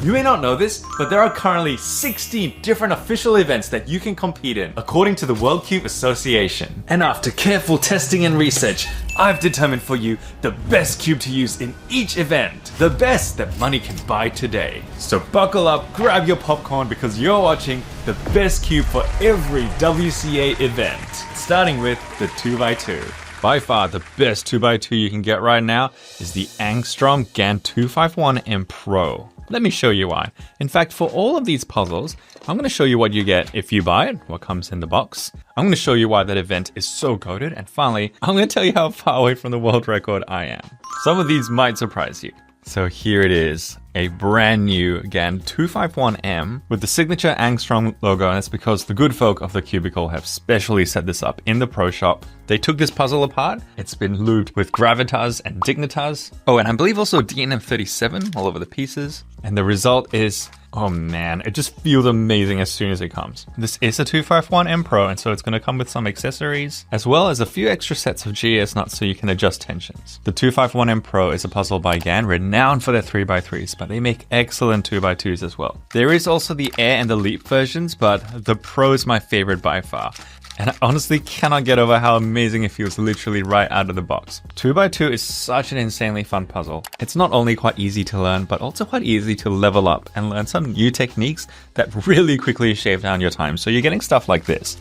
You may not know this, but there are currently 16 different official events that you can compete in, according to the World Cube Association. And after careful testing and research, I've determined for you the best cube to use in each event. The best that money can buy today. So buckle up, grab your popcorn, because you're watching the best cube for every WCA event. Starting with the 2x2. By far the best 2x2 you can get right now is the Angstrom GAN 251M Pro. Let me show you why. In fact, for all of these puzzles, I'm going to show you what you get if you buy it, what comes in the box. I'm going to show you why that event is so goated, and finally, I'm going to tell you how far away from the world record I am. Some of these might surprise you. So here it is, a brand new GAN 251M with the signature Angstrom logo, and it's because the good folk of the Cubicle have specially set this up in the Pro Shop. They took this puzzle apart. It's been lubed with Gravitas and Dignitas. Oh, and I believe also DNM37 all over the pieces. And the result is, oh man, it just feels amazing as soon as it comes. This is a 251M Pro, and so it's going to come with some accessories, as well as a few extra sets of GS nuts so you can adjust tensions. The 251M Pro is a puzzle by GAN, renowned for their 3x3s, but they make excellent 2x2s as well. There is also the Air and the Leap versions, but the Pro is my favorite by far. And I honestly cannot get over how amazing it feels literally right out of the box. 2x2 is such an insanely fun puzzle. It's not only quite easy to learn, but also quite easy to level up and learn some new techniques that really quickly shave down your time. So you're getting stuff like this.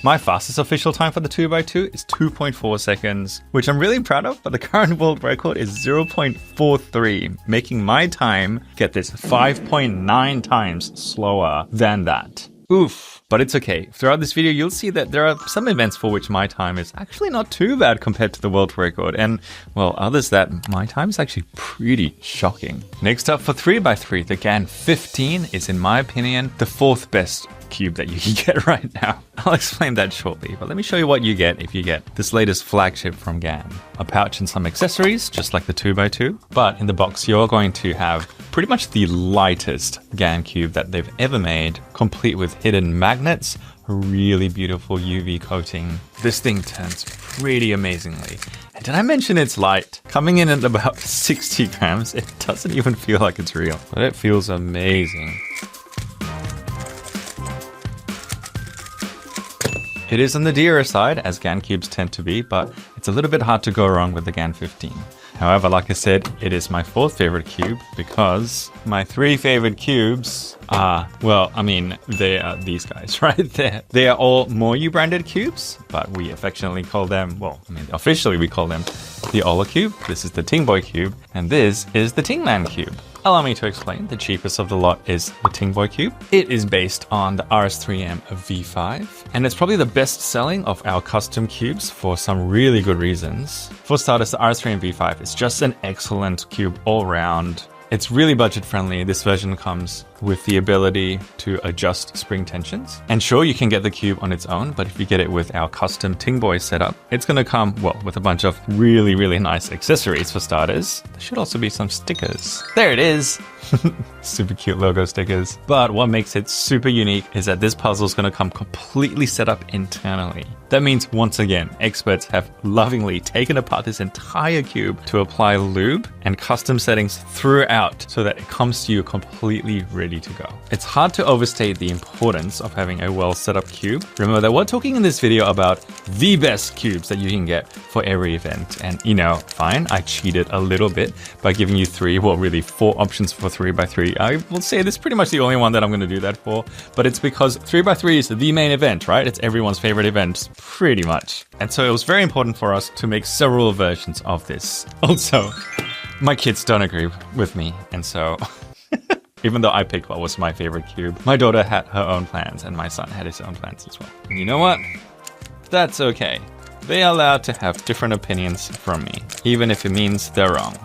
My fastest official time for the 2x2 is 2.4 seconds, which I'm really proud of, but the current world record is 0.43, making my time, get this, 5.9 times slower than that. Oof, but it's okay. Throughout this video, you'll see that there are some events for which my time is actually not too bad compared to the world record, and, well, others that my time is actually pretty shocking. Next up for 3x3, the GAN 15 is, in my opinion, the fourth best cube that you can get right now. I'll explain that shortly, but let me show you what you get if you get this latest flagship from GAN. A pouch and some accessories, just like the 2x2, but in the box you're going to have pretty much the lightest GAN cube that they've ever made, complete with hidden magnets, a really beautiful UV coating. This thing turns pretty amazingly. And did I mention it's light? Coming in at about 60 grams, it doesn't even feel like it's real, but it feels amazing. It is on the dearer side, as GAN cubes tend to be, but it's a little bit hard to go wrong with the GAN 15. However, like I said, it is my fourth favorite cube because my three favorite cubes are, well, I mean, they are these guys right there. They are all Moyu branded cubes, but we affectionately call them, well, I mean, officially we call them the Ola cube. This is the Tingboy cube, and this is the Tingman cube. Allow me to explain. The cheapest of the lot is the Tingboy cube. It is based on the RS3M V5, and it's probably the best selling of our custom cubes for some really good reasons. For starters, the RS3M V5 is just an excellent cube all around. It's really budget friendly. This version comes with the ability to adjust spring tensions. And sure, you can get the cube on its own, but if you get it with our custom Tingboy setup, it's going to come, well, with a bunch of really, really nice accessories for starters. There should also be some stickers. There it is. Super cute logo stickers. But what makes it super unique is that this puzzle is going to come completely set up internally. That means, once again, experts have lovingly taken apart this entire cube to apply lube and custom settings throughout so that it comes to you completely ready to go. It's hard to overstate the importance of having a well set up cube. Remember that we're talking in this video about the best cubes that you can get for every event. And you know, fine, I cheated a little bit by giving you three, well, really four options for 3x3. I will say this is pretty much the only one that I'm going to do that for, but it's because 3x3 is the main event, right? It's everyone's favorite event, pretty much. And so it was very important for us to make several versions of this. Also, my kids don't agree with me, and so even though I picked what was my favorite cube, my daughter had her own plans and my son had his own plans as well. And you know what? That's okay. They are allowed to have different opinions from me, even if it means they're wrong.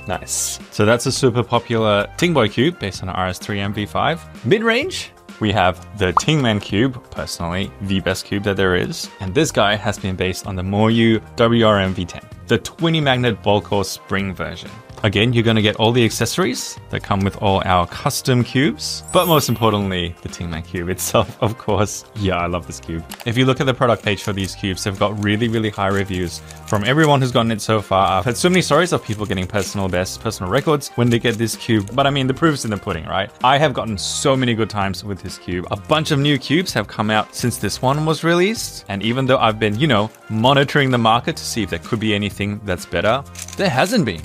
Nice. So that's a super popular Tingboy cube based on RS3M V5. Mid-range, we have the Tingman cube, personally the best cube that there is. And this guy has been based on the Moyu WRM V10, the 20 magnet ball core spring version. Again, you're going to get all the accessories that come with all our custom cubes, but most importantly, the Tingman cube itself, of course. Yeah, I love this cube. If you look at the product page for these cubes, they've got really, really high reviews from everyone who's gotten it so far. I've had so many stories of people getting personal bests, personal records when they get this cube, but I mean, the proof's in the pudding, right? I have gotten so many good times with this cube. A bunch of new cubes have come out since this one was released, and even though I've been, you know, monitoring the market to see if there could be anything that's better, there hasn't been.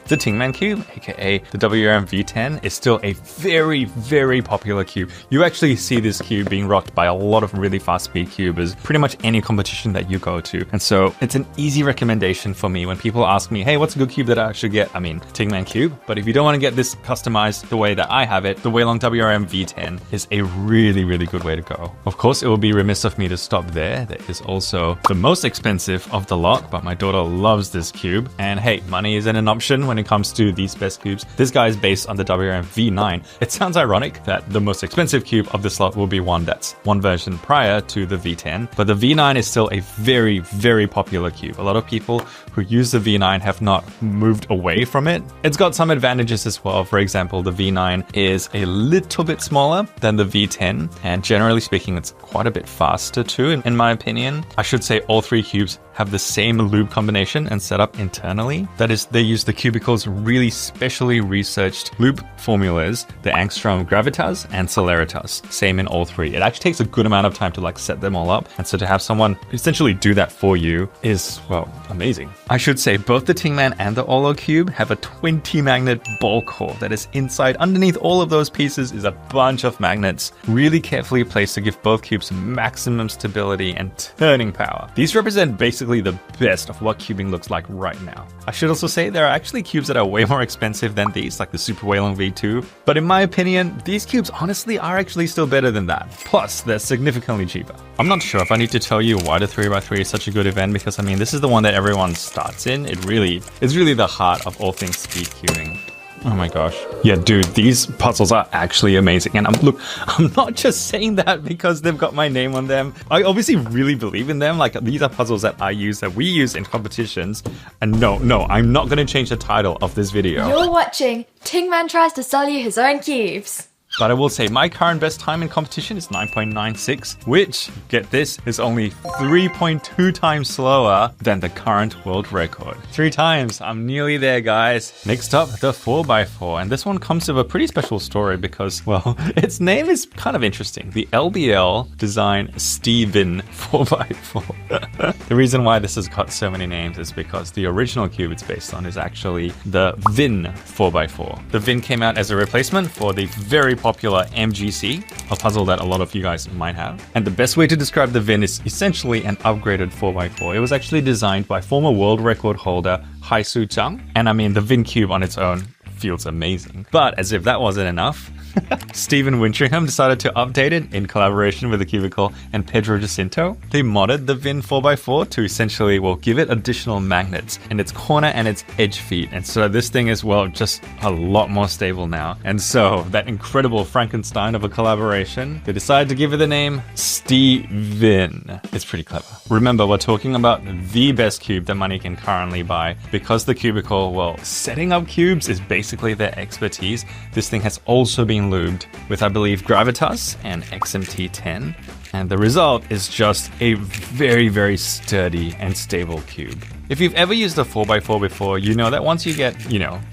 The Tingman cube, aka the WRM V10, is still a very, very popular cube. You actually see this cube being rocked by a lot of really fast speed cubers, pretty much any competition that you go to. And so it's an easy recommendation for me when people ask me, hey, what's a good cube that I should get? I mean, Tingman cube. But if you don't want to get this customized the way that I have it, the Weilong WRM V10 is a really, really good way to go. Of course, it would be remiss of me to stop there. There is also the most expensive of the lot, but my daughter loves this cube. And hey, money isn't an option when it comes to these best cubes. This guy is based on the WRM V9. It sounds ironic that the most expensive cube of this lot will be one that's one version prior to the V10, but the V9 is still a very, very popular cube. A lot of people who use the V9 have not moved away from it. It's got some advantages as well. For example, the V9 is a little bit smaller than the V10, and generally speaking, it's quite a bit faster too, in my opinion. I should say all three cubes have the same lube combination and setup internally. That is, they use the Cubicle's really specially researched lube formulas, the Angstrom Gravitas and Celeritas. Same in all three. It actually takes a good amount of time to like set them all up. And so to have someone essentially do that for you is, well, amazing. I should say both the Tingman and the Olo Cube have a 20 magnet ball core that is inside. Underneath all of those pieces is a bunch of magnets, really carefully placed to give both cubes maximum stability and turning power. These represent basically the best of what cubing looks like right now. I should also say there are actually cubes that are way more expensive than these, like the Super Weilong V2, but in my opinion, these cubes honestly are actually still better than that. Plus, they're significantly cheaper. I'm not sure if I need to tell you why the 3x3 is such a good event, because I mean, this is the one that everyone starts in. It's really the heart of all things speed cubing. Oh my gosh. Yeah, dude, these puzzles are actually amazing. And look, I'm not just saying that because they've got my name on them. I obviously really believe in them. Like, these are puzzles that we use in competitions. And no, I'm not going to change the title of this video. You're watching Tingman Tries to Sell You His Own Cubes. But I will say my current best time in competition is 9.96, which, get this, is only 3.2 times slower than the current world record. 3 times, I'm nearly there, guys. Next up, the 4x4, and this one comes with a pretty special story because, well, its name is kind of interesting. The LBL Design Steven 4x4. The reason why this has got so many names is because the original cube it's based on is actually the Vin 4x4. The Vin came out as a replacement for the very popular MGC, a puzzle that a lot of you guys might have. And the best way to describe the Vin is essentially an upgraded 4x4. It was actually designed by former world record holder Chang. And I mean, the Vin cube on its own feels amazing. But as if that wasn't enough, Stephen Wintringham decided to update it in collaboration with the Cubicle and Pedro Jacinto. They modded the Vin 4x4 to essentially, well, give it additional magnets in its corner and its edge feet. And so this thing is, well, just a lot more stable now. And so that incredible Frankenstein of a collaboration, they decided to give it the name Steven. It's pretty clever. Remember, we're talking about the best cube that money can currently buy. Because the Cubicle, well, setting up cubes is basically their expertise. This thing has also been lubed with, I believe, Gravitas and XMT10, and the result is just a very, very sturdy and stable cube. If you've ever used a 4x4 before, you know that once you get,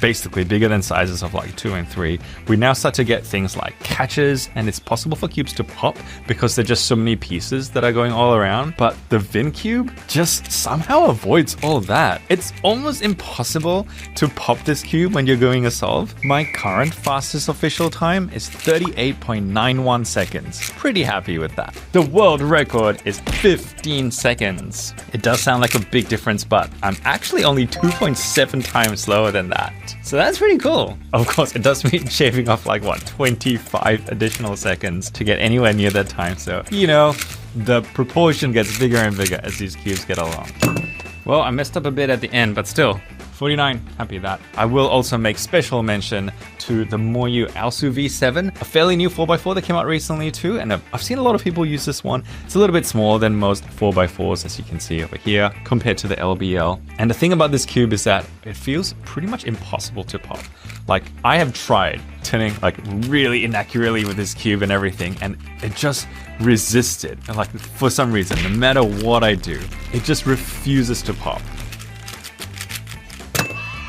basically bigger than sizes of like 2 and 3, we now start to get things like catches, and it's possible for cubes to pop because there are just so many pieces that are going all around. But the Vin cube just somehow avoids all that. It's almost impossible to pop this cube when you're doing a solve. My current fastest official time is 38.91 seconds. Pretty happy with that. The world record is 15 seconds. It does sound like a big difference, but I'm actually only 2.7 times slower than that. So that's pretty cool. Of course, it does mean shaving off like, 25 additional seconds to get anywhere near that time. So, the proportion gets bigger and bigger as these cubes get along. Well, I messed up a bit at the end, but still, 49, happy with that. I will also make special mention to the Moyu Aosu V7, a fairly new 4x4 that came out recently too, and I've seen a lot of people use this one. It's a little bit smaller than most 4x4s, as you can see over here, compared to the LBL. And the thing about this cube is that it feels pretty much impossible to pop. Like, I have tried turning like really inaccurately with this cube and everything, and it just resisted. And like, for some reason, no matter what I do, it just refuses to pop.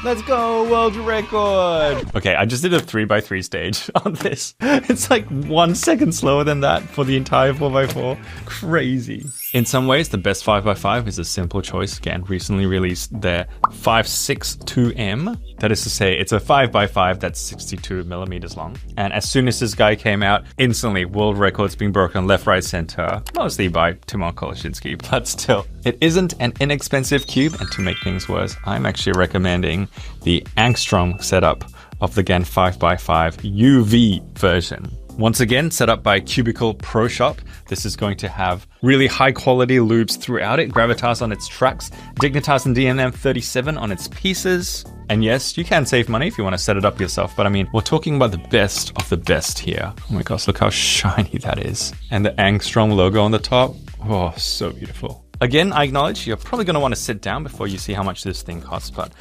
Let's go, world record! Okay, I just did a 3x3 stage on this. It's like 1 second slower than that for the entire 4x4. Crazy. In some ways, the best 5x5 is a simple choice. Again, recently released their 562M. That is to say, it's a 5x5 that's 62 millimeters long. And as soon as this guy came out, instantly world records being broken left, right, center, mostly by Timon Koloshinsky, but still. It isn't an inexpensive cube, and to make things worse, I'm actually recommending the angstrom setup of the GAN 5x5 UV version. Once again, set up by Cubicle Pro Shop. This is going to have really high quality loops throughout it, Gravitas on its tracks, Dignitas and DNM 37 on its pieces. And yes, you can save money if you want to set it up yourself, but I mean, we're talking about the best of the best here. Oh my gosh, look how shiny that is. And the angstrom logo on the top, oh, so beautiful. Again, I acknowledge you're probably going to want to sit down before you see how much this thing costs, but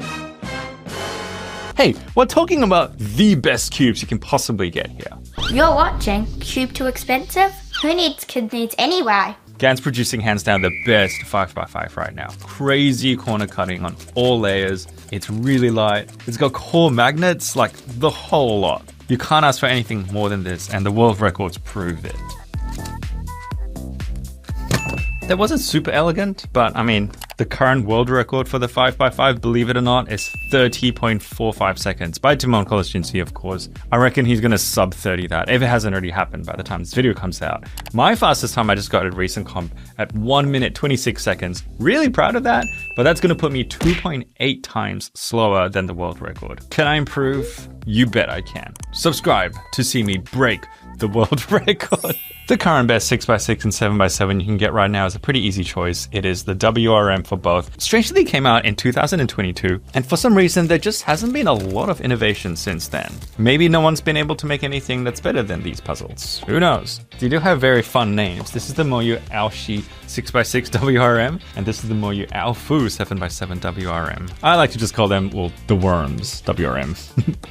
hey, we're talking about the best cubes you can possibly get here. You're watching Cube Too Expensive? Who needs kid needs anyway? GAN's producing hands down the best 5x5 right now. Crazy corner cutting on all layers. It's really light. It's got core magnets, like the whole lot. You can't ask for anything more than this, and the world records prove it. That wasn't super elegant, but I mean, the current world record for the 5x5, believe it or not, is 30.45 seconds by Timon Koloshinsky, of course. I reckon he's gonna sub 30 that, if it hasn't already happened by the time this video comes out. My fastest time I just got at recent comp at 1 minute 26 seconds. Really proud of that, but that's gonna put me 2.8 times slower than the world record. Can I improve? You bet I can. Subscribe to see me break the world record. The current best 6x6 and 7x7 you can get right now is a pretty easy choice. It is the WRM for both. Strangely, came out in 2022, and for some reason there just hasn't been a lot of innovation since then. Maybe no one's been able to make anything that's better than these puzzles. Who knows? They do have very fun names. This is the Moyu Aoshi 6x6 WRM, and this is the Moyu Aofu 7x7 WRM. I like to just call them, well, the worms WRM.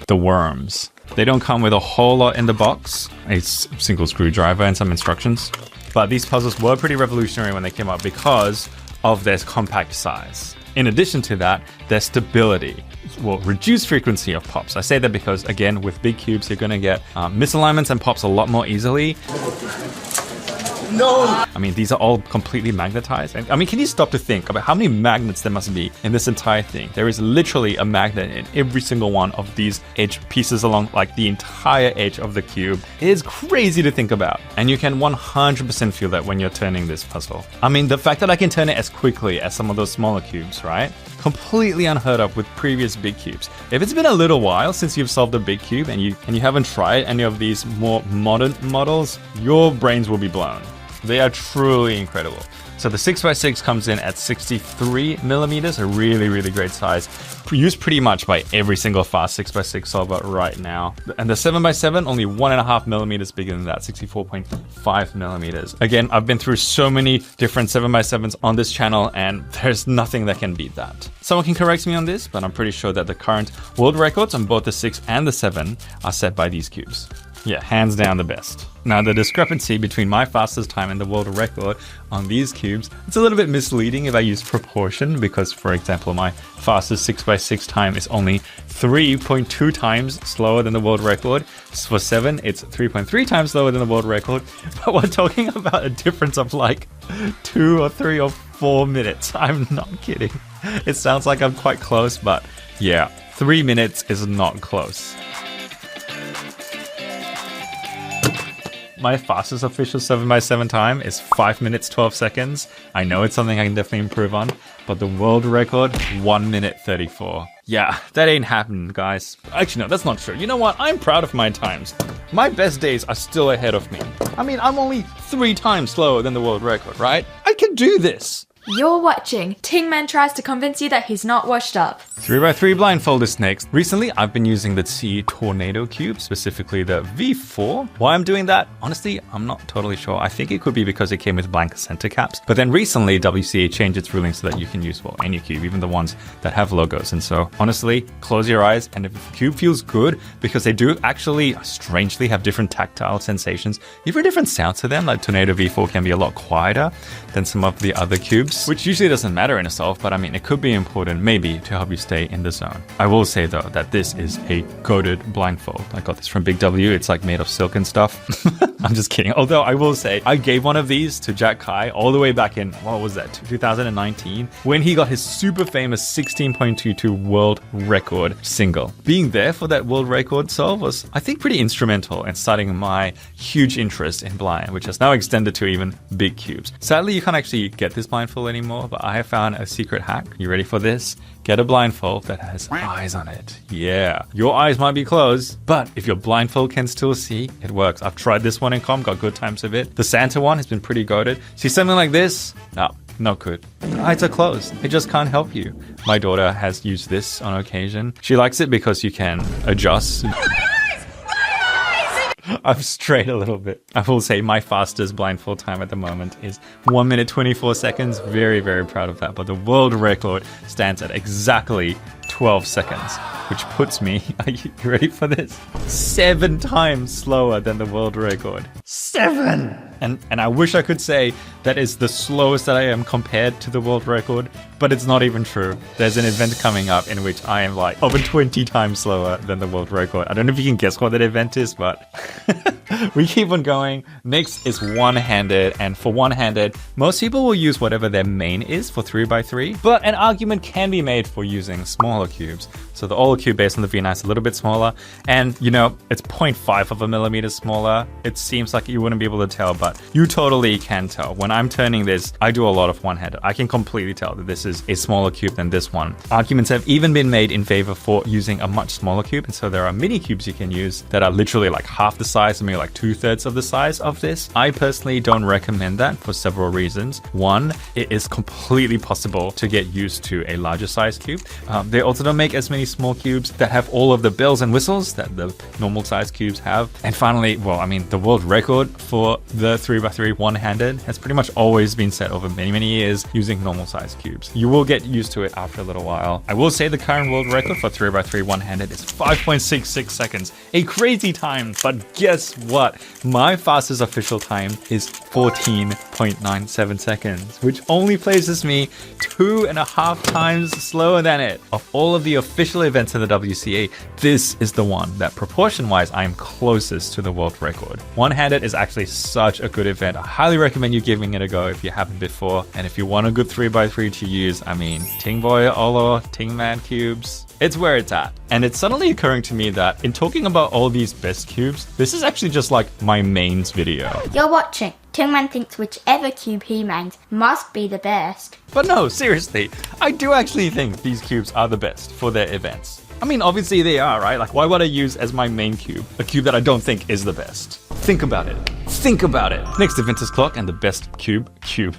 The worms. They don't come with a whole lot in the box, a single screwdriver and some instructions. But these puzzles were pretty revolutionary when they came out because of their compact size. In addition to that, their stability. Well, reduced frequency of pops. I say that because, again, with big cubes, you're going to get misalignments and pops a lot more easily. No! I mean, these are all completely magnetized. I mean, can you stop to think about how many magnets there must be in this entire thing? There is literally a magnet in every single one of these edge pieces along like the entire edge of the cube. It is crazy to think about. And you can 100% feel that when you're turning this puzzle. I mean, the fact that I can turn it as quickly as some of those smaller cubes, right? Completely unheard of with previous big cubes. If it's been a little while since you've solved a big cube and you haven't tried any of these more modern models, your brains will be blown. They are truly incredible. So the 6x6 comes in at 63 millimeters, a really, really great size. Used pretty much by every single fast 6x6 solver right now. And the 7x7, only 1.5 millimeters bigger than that, 64.5 millimeters. Again, I've been through so many different 7x7s on this channel, and there's nothing that can beat that. Someone can correct me on this, but I'm pretty sure that the current world records on both the 6 and the 7 are set by these cubes. Yeah, hands down the best. Now, the discrepancy between my fastest time and the world record on these cubes, it's a little bit misleading if I use proportion because, for example, my fastest 6x6 time is only 3.2 times slower than the world record. For 7, it's 3.3 times slower than the world record. But we're talking about a difference of like 2 or 3 or 4 minutes. I'm not kidding. It sounds like I'm quite close, but yeah, 3 minutes is not close. My fastest official 7x7 time is 5 minutes 12 seconds. I know it's something I can definitely improve on, but the world record, 1 minute 34. Yeah, that ain't happening, guys. Actually, no, that's not true. You know what? I'm proud of my times. My best days are still ahead of me. I mean, I'm only 3 times slower than the world record, right? I can do this. You're watching Ting Man tries to convince you that he's not washed up. 3x3 blindfolded snakes. Recently, I've been using the T Tornado Cube, specifically the V4. Why I'm doing that? Honestly, I'm not totally sure. I think it could be because it came with blank center caps. But then recently, WCA changed its ruling so that you can use, well, any cube, even the ones that have logos. And so, honestly, close your eyes, and if the cube feels good, because they do actually strangely have different tactile sensations, even different sounds to them, like Tornado V4 can be a lot quieter than some of the other cubes, which usually doesn't matter in itself, but I mean, it could be important maybe to help you stay in the zone. I will say though that this is a goated blindfold. I got this from Big W. It's like made of silk and stuff. I'm just kidding. Although I will say I gave one of these to Jack Kai all the way back in, what was that, 2019, when he got his super famous 16.22 world record single. Being there for that world record solve was, I think, pretty instrumental in starting my huge interest in blind, which has now extended to even big cubes. Sadly, you can't actually get this blindfold anymore, but I have found a secret hack. You ready for this? Get a blindfold that has eyes on it. Yeah, your eyes might be closed, but if your blindfold can still see, it works. I've tried this one in comp, got good times of it. The Santa one has been pretty goated. See something like this? No, not good. The eyes are closed. It just can't help you. My daughter has used this on occasion. She likes it because you can adjust. I've strayed a little bit. I will say my fastest blindfold time at the moment is 1 minute 24 seconds. Very, very proud of that. But the world record stands at exactly 12 seconds, which puts me, are you ready for this? 7 times slower than the world record. 7! And I wish I could say that is the slowest that I am compared to the world record, but it's not even true. There's an event coming up in which I am like over 20 times slower than the world record. I don't know if you can guess what that event is, but we keep on going. Next is one-handed, and for one-handed, most people will use whatever their main is for 3x3, but an argument can be made for using smaller cubes. So the old cube based on the V9 is a little bit smaller, and you know, it's 0.5 of a millimeter smaller. It seems like you wouldn't be able to tell, but you totally can tell. When I'm turning this, I do a lot of one-handed. I can completely tell that this is a smaller cube than this one. Arguments have even been made in favor for using a much smaller cube, and so there are mini cubes you can use that are literally like half the size, or maybe like 2/3 of the size of this. I personally don't recommend that for several reasons. One, it is completely possible to get used to a larger size cube. They also don't make as many small cubes that have all of the bells and whistles that the normal size cubes have. And finally, well, I mean, the world record for the 3x3 one-handed has pretty much always been set over many, many years using normal size cubes. You will get used to it after a little while. I will say the current world record for 3x3 one-handed is 5.66 seconds. A crazy time, but guess what? My fastest official time is 14.97 seconds, which only places me 2.5 times slower than it. Of all of the official events in the WCA, this is the one that proportion-wise I am closest to the world record. One-handed is actually such a good event. I highly recommend you giving it a go if you haven't before. And if you want a good 3x3 to use, I mean, Ting Boy, Olo, Ting Man cubes, it's where it's at. And it's suddenly occurring to me that in talking about all these best cubes, this is actually just like my mains video. You're watching. Ting Man thinks whichever cube he mains must be the best. But no, seriously, I do actually think these cubes are the best for their events. I mean, obviously they are, right? Like, why would I use as my main cube a cube that I don't think is the best? Think about it. Think about it. Next event is clock, and the best cube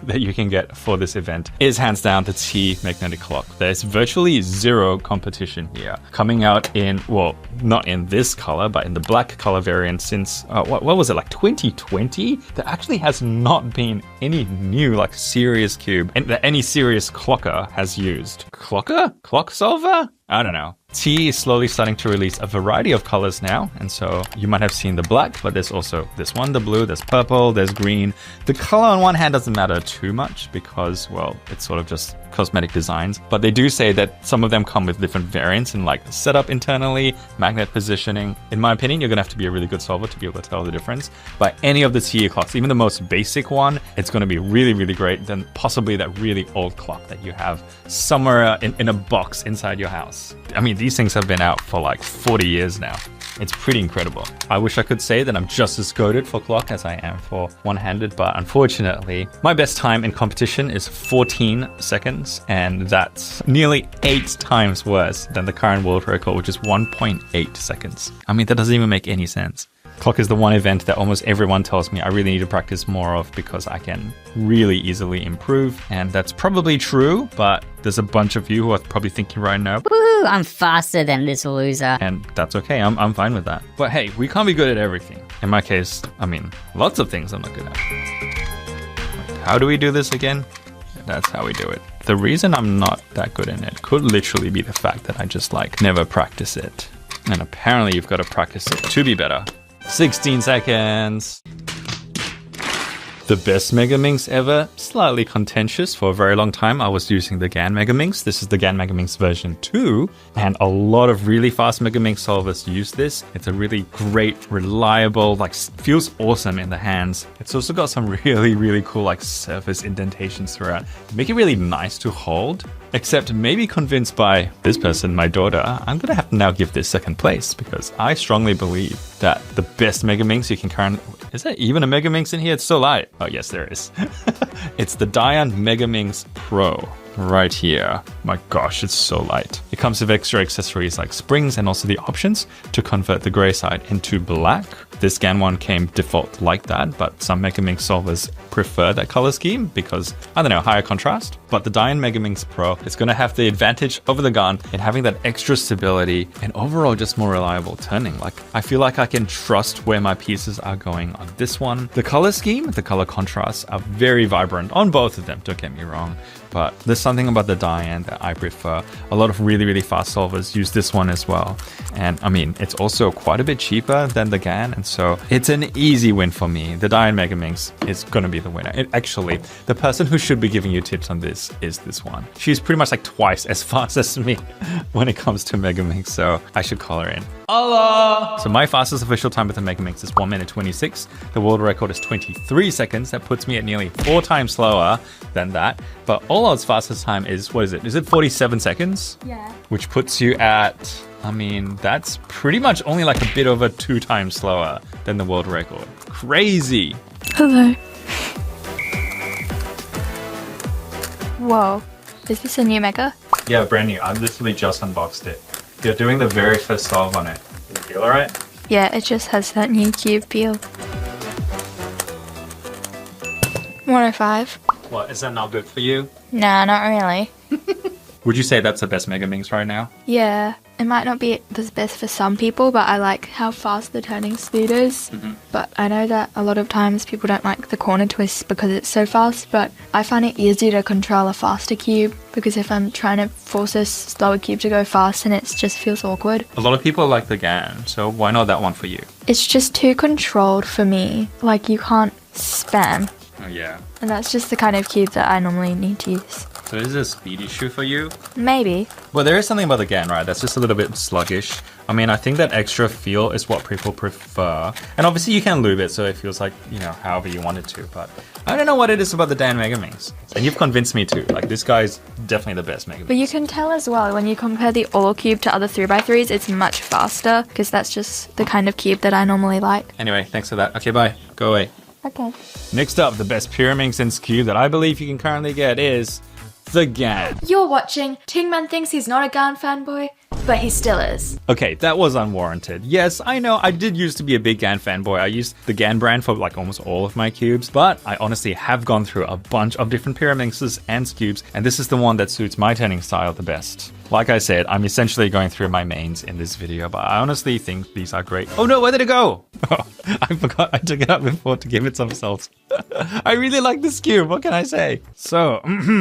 that you can get for this event is hands down the T magnetic clock. There's virtually zero competition here. Coming out in, well, not in this color, but in the black color variant since, what was it, like 2020? There actually has not been any new, like, serious cube and that any serious clocker has used. Clocker? Clock solver? I don't know. T is slowly starting to release a variety of colors now, and so you might have seen the black, but there's also this one, the blue, there's purple, there's green. The color on one hand doesn't matter too much because, well, it's sort of just cosmetic designs, but they do say that some of them come with different variants in like setup internally, magnet positioning. In my opinion, you're gonna have to be a really good solver to be able to tell the difference. But any of the TE clocks, even the most basic one, it's gonna be really, really great than possibly that really old clock that you have somewhere in a box inside your house. I mean, these things have been out for like 40 years now. It's pretty incredible. I wish I could say that I'm just as goated for clock as I am for one-handed, but unfortunately, my best time in competition is 14 seconds, and that's nearly 8 times worse than the current world record, which is 1.8 seconds. I mean, that doesn't even make any sense. Clock is the one event that almost everyone tells me I really need to practice more of because I can really easily improve. And that's probably true, but there's a bunch of you who are probably thinking right now, Woohoo, I'm faster than this loser. and that's okay. I'm fine with that. But hey, we can't be good at everything. In my case, I mean, lots of things I'm not good at. How do we do this again? That's how we do it. The reason I'm not that good in it could literally be the fact that I just like never practice it. And apparently you've got to practice it to be better. 16 seconds. The best Megaminx ever. Slightly contentious. For a very long time, I was using the GAN Megaminx. This is the GAN Megaminx version 2. And a lot of really fast Megaminx solvers use this. It's a really great, reliable, like feels awesome in the hands. It's also got some really cool like surface indentations throughout. Make it really nice to hold. Except maybe convinced by this person, my daughter, I'm going to have to now give this second place because I strongly believe that the best Megaminx you can currently... Is there even a Megaminx in here? It's so light. Oh, yes, there is. It's the Dian Megaminx Pro right here. My gosh, it's so light. It comes with extra accessories like springs and also the options to convert the gray side into black. This GAN one came default like that, but some Megaminx solvers prefer that color scheme because, I don't know, higher contrast. But the Dian Megaminx Pro is going to have the advantage over the GAN in having that extra stability and overall just more reliable turning. Like, I feel like I can trust where my pieces are going on this one. The color scheme, the color contrasts are very vibrant on both of them, don't get me wrong. But there's something about the Dian that I prefer. A lot of really fast solvers use this one as well. And I mean, it's also quite a bit cheaper than the GAN. And so it's an easy win for me. The Dian Megaminx is going to be the winner. Actually, the person who should be giving you tips on this is this one. She's pretty much like twice as fast as me when it comes to Megaminx. So I should call her in. Allah! So my fastest official time with the Megaminx is 1 minute 26. The world record is 23 seconds. That puts me at nearly 4 times slower than that. But Olad's fastest time is, what is it? Is it 47 seconds? Yeah. Which puts you at, I mean, that's pretty much only like a bit over 2 times slower than the world record. Crazy. Hello. Whoa. Is this a new Mega? Yeah, brand new. I literally just unboxed it. You're doing the very first solve on it. Does it feel alright? Yeah, it just has that new cube feel. 105. What, is that not good for you? Nah, not really. Would you say that's the best Megaminx right now? Yeah, it might not be the best for some people, but I like how fast the turning speed is. But I know that a lot of times people don't like the corner twists because it's so fast, but I find it easier to control a faster cube because if I'm trying to force a slower cube to go fast, then it just feels awkward. A lot of people like the GAN, so why not that one for you? It's just too controlled for me. Like, you can't spam. Oh yeah. And that's just the kind of cube that I normally need to use. So is this a speed issue for you? Maybe. Well, there is something about the GAN, right? That's just a little bit sluggish. I mean, I think that extra feel is what people prefer. And obviously you can lube it so it feels like, you know, however you want it to. But I don't know what it is about the Dian Megaminx. And you've convinced me too. Like, this guy's definitely the best Megaminx. But you can tell as well, when you compare the Olo cube to other 3x3s, it's much faster because that's just the kind of cube that I normally like. Anyway, thanks for that. Okay, bye. Go away. Okay. Next up, the best Pyraminx and Skewb that I believe you can currently get is the GAN. You're watching Tingman thinks he's not a GAN fanboy, but he still is. Okay, that was unwarranted. Yes, I know, I did used to be a big GAN fanboy. I used the GAN brand for like almost all of my cubes, but I honestly have gone through a bunch of different Pyraminxes and Skewbs, and this is the one that suits my turning style the best. Like I said, I'm essentially going through my mains in this video, but I honestly think these are great. Oh no, where did it go? Oh, I forgot I took it out before to give it some salt. I really like this cube, what can I say? So,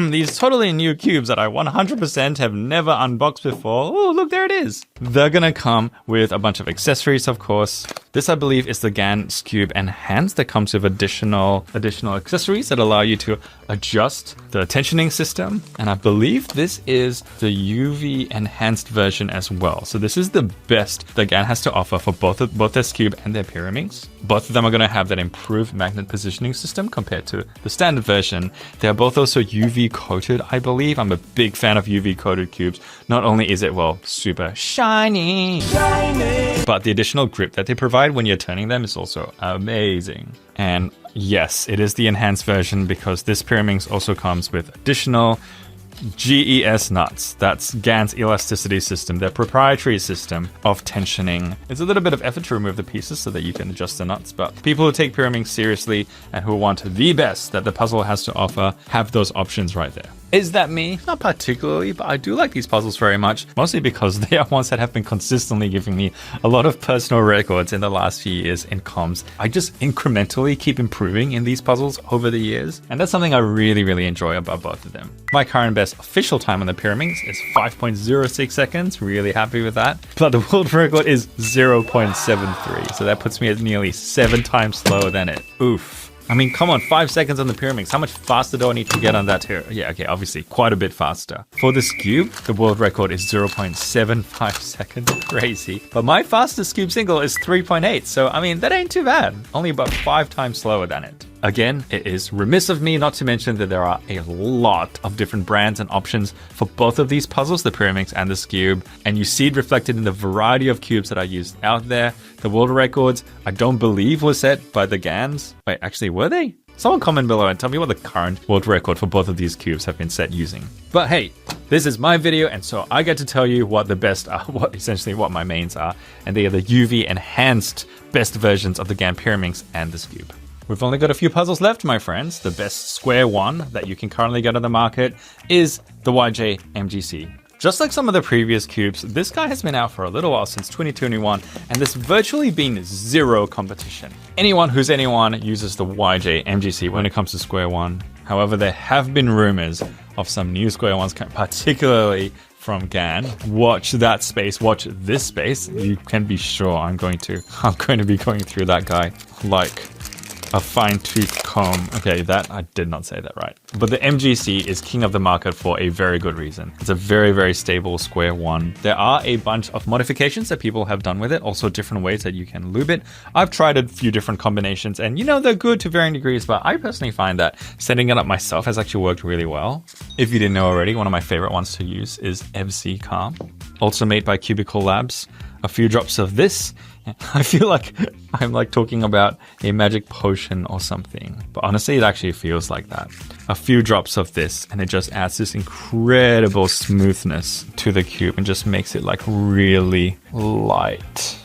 these totally new cubes that I 100% have never unboxed before. Oh, look, there it is. They're gonna come with a bunch of accessories, of course. This, I believe, is the GAN Skewb Enhanced that comes with additional accessories that allow you to adjust the tensioning system. And I believe this is the UV enhanced version as well. So this is the best that GAN has to offer for both their Skewb and their Pyraminx. Both of them are going to have that improved magnet positioning system compared to the standard version. They're both also UV coated, I believe. I'm a big fan of UV coated cubes. Not only is it, well, super shiny, but the additional grip that they provide when you're turning them is also amazing. And yes, it is the enhanced version because this Pyraminx also comes with additional GES nuts. That's GAN's elasticity system, their proprietary system of tensioning. It's a little bit of effort to remove the pieces so that you can adjust the nuts, but people who take Pyraminx seriously and who want the best that the puzzle has to offer have those options right there. Is that me? Not particularly, but I do like these puzzles very much, mostly because they are ones that have been consistently giving me a lot of personal records in the last few years in comms. I just incrementally keep improving in these puzzles over the years, and that's something I really, really enjoy about both of them. My current best official time on the Pyraminx is 5.06 seconds, really happy with that, but the world record is 0.73, so that puts me at nearly 7 times slower than it. Oof. I mean, come on, 5 seconds on the Pyraminx. How much faster do I need to get on that here? Yeah, okay, obviously, quite a bit faster. For the Skewb, the world record is 0.75 seconds. Crazy. But my fastest Skewb single is 3.8, so I mean, that ain't too bad. Only about 5 times slower than it. Again, it is remiss of me not to mention that there are a lot of different brands and options for both of these puzzles, the Pyraminx and the Skewb, and you see it reflected in the variety of cubes that are used out there. The world records, I don't believe, were set by the GANs. Wait, actually, were they? Someone comment below and tell me what the current world record for both of these cubes have been set using. But hey, this is my video, and so I get to tell you what the best are, essentially what my mains are, and they are the UV enhanced best versions of the GAN Pyraminx and the Skewb. We've only got a few puzzles left, my friends. The best square one that you can currently get on the market is the YJ MGC. Just like some of the previous cubes, this guy has been out for a little while, since 2021, and there's virtually been zero competition. Anyone who's anyone uses the YJ MGC when it comes to square one. However, there have been rumors of some new square ones, particularly from GAN. Watch that space, watch this space. You can be sure I'm going to be going through that guy like a fine-tooth comb. Okay, that I did not say that right. But the MGC is king of the market for a very good reason. It's a very, very stable square one. There are a bunch of modifications that people have done with it, also different ways that you can lube it. I've tried a few different combinations, and you know, they're good to varying degrees, but I personally find that setting it up myself has actually worked really well. If you didn't know already, one of my favorite ones to use is FC Calm, also made by Cubicle Labs. A few drops of this, I feel like I'm like talking about a magic potion or something, but honestly it actually feels like that. A few drops of this and it just adds this incredible smoothness to the cube and just makes it like really light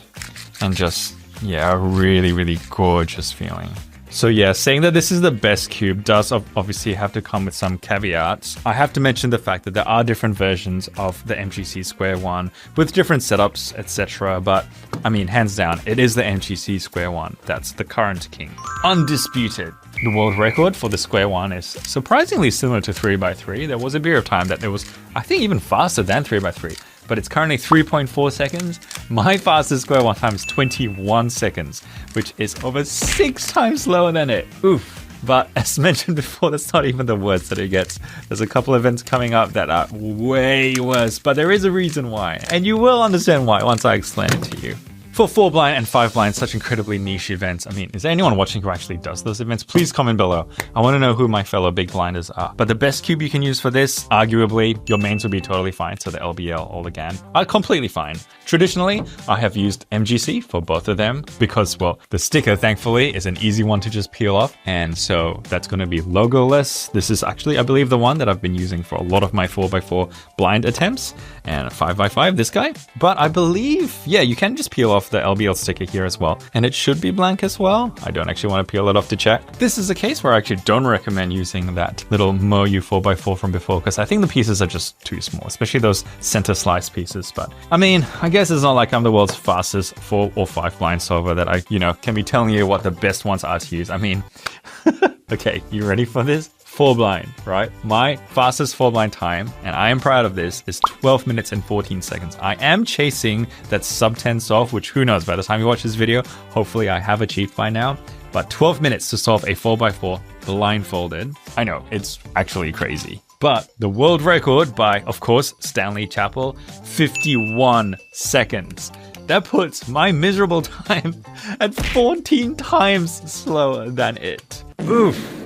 and just, yeah, a really, really gorgeous feeling. So yeah, saying that this is the best cube does obviously have to come with some caveats. I have to mention the fact that there are different versions of the MGC Square One with different setups, etc. But I mean, hands down, it is the MGC Square One that's the current king. Undisputed. The world record for the Square One is surprisingly similar to 3x3. There was a period of time that it was, I think, even faster than 3x3. But it's currently 3.4 seconds. My fastest square one time is 21 seconds, which is over 6 times slower than it. Oof. But as mentioned before, that's not even the worst that it gets. There's a couple events coming up that are way worse, but there is a reason why. And you will understand why once I explain it to you. For 4 blind and 5 blind, such incredibly niche events. I mean, is there anyone watching who actually does those events? Please comment below. I want to know who my fellow big blinders are. But the best cube you can use for this, arguably, your mains would be totally fine. So the LBL or the GAN are completely fine. Traditionally, I have used MGC for both of them because, well, the sticker, thankfully, is an easy one to just peel off. And so that's going to be logoless. This is actually, I believe, the one that I've been using for a lot of my 4x4 blind attempts. And 5x5, this guy. But I believe, yeah, you can just peel off the LBL sticker here as well, and it should be blank as well. I don't actually want to peel it off to check. This is a case where I actually don't recommend using that little Moyu 4x4 from before because I think the pieces are just too small, especially those center slice pieces. But I mean, I guess it's not like I'm the world's fastest 4 or 5 blind solver that I, can be telling you what the best ones are to use. I mean, okay, you ready for this? 4 blind, right? My fastest 4 blind time, and I am proud of this, is 12 minutes and 14 seconds. I am chasing that sub 10 solve, which who knows, by the time you watch this video, hopefully I have achieved by now. But 12 minutes to solve a 4x4 blindfolded. I know, it's actually crazy. But the world record by, of course, Stanley Chappell, 51 seconds. That puts my miserable time at 14 times slower than it. Oof.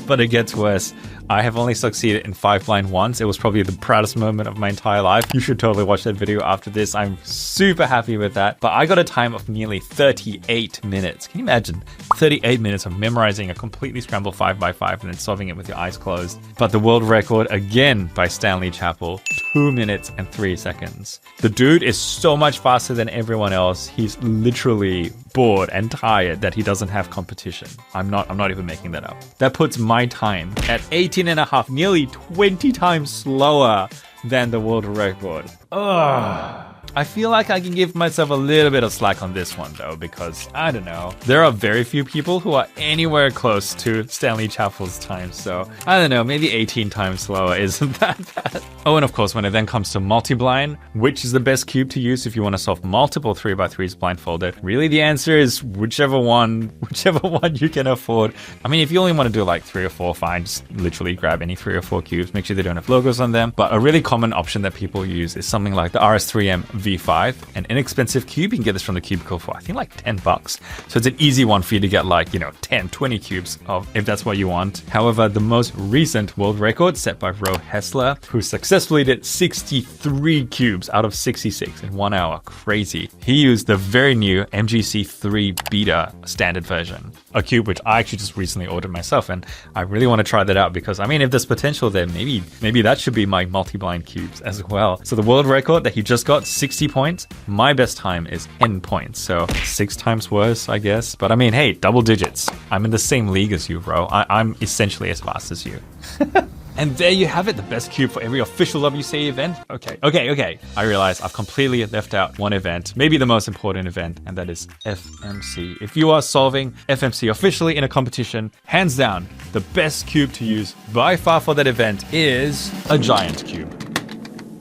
But it gets worse. I have only succeeded in 5 blind once. It was probably the proudest moment of my entire life. You should totally watch that video after this. I'm super happy with that. But I got a time of nearly 38 minutes. Can you imagine? 38 minutes of memorizing a completely scrambled 5x5 and then solving it with your eyes closed. But the world record, again by Stanley Chappell, 2 minutes and 3 seconds. The dude is so much faster than everyone else. He's literally bored and tired that he doesn't have competition. I'm not even making that up. That puts my time at 18 and a half, nearly 20 times slower than the world record. Ugh. I feel like I can give myself a little bit of slack on this one though, because I don't know. There are very few people who are anywhere close to Stanley Chappell's time, so I don't know, maybe 18 times slower isn't that bad. Oh, and of course, when it then comes to multi-blind, which is the best cube to use if you want to solve multiple 3x3s blindfolded? Really, the answer is whichever one you can afford. I mean, if you only want to do like 3 or 4, fine, just literally grab any 3 or 4 cubes, make sure they don't have logos on them. But a really common option that people use is something like the RS3M V5, an inexpensive cube. You can get this from the cubicle for I think like 10 bucks. So it's an easy one for you to get like, 10, 20 cubes of if that's what you want. However, the most recent world record set by Ro Hessler, who successfully did 63 cubes out of 66 in 1 hour. Crazy. He used the very new MGC3 Beta standard version, a cube which I actually just recently ordered myself, and I really want to try that out because I mean, if there's potential there, maybe that should be my multi-blind cubes as well. So the world record that he just got, 60 points. My best time is 10 points, so 6 times worse, I guess. But I mean, hey, double digits. I'm in the same league as you, bro. I'm essentially as fast as you. And there you have it, the best cube for every official WCA event. Okay. I realize I've completely left out one event, maybe the most important event, and that is FMC. If you are solving FMC officially in a competition, hands down, the best cube to use by far for that event is a giant cube.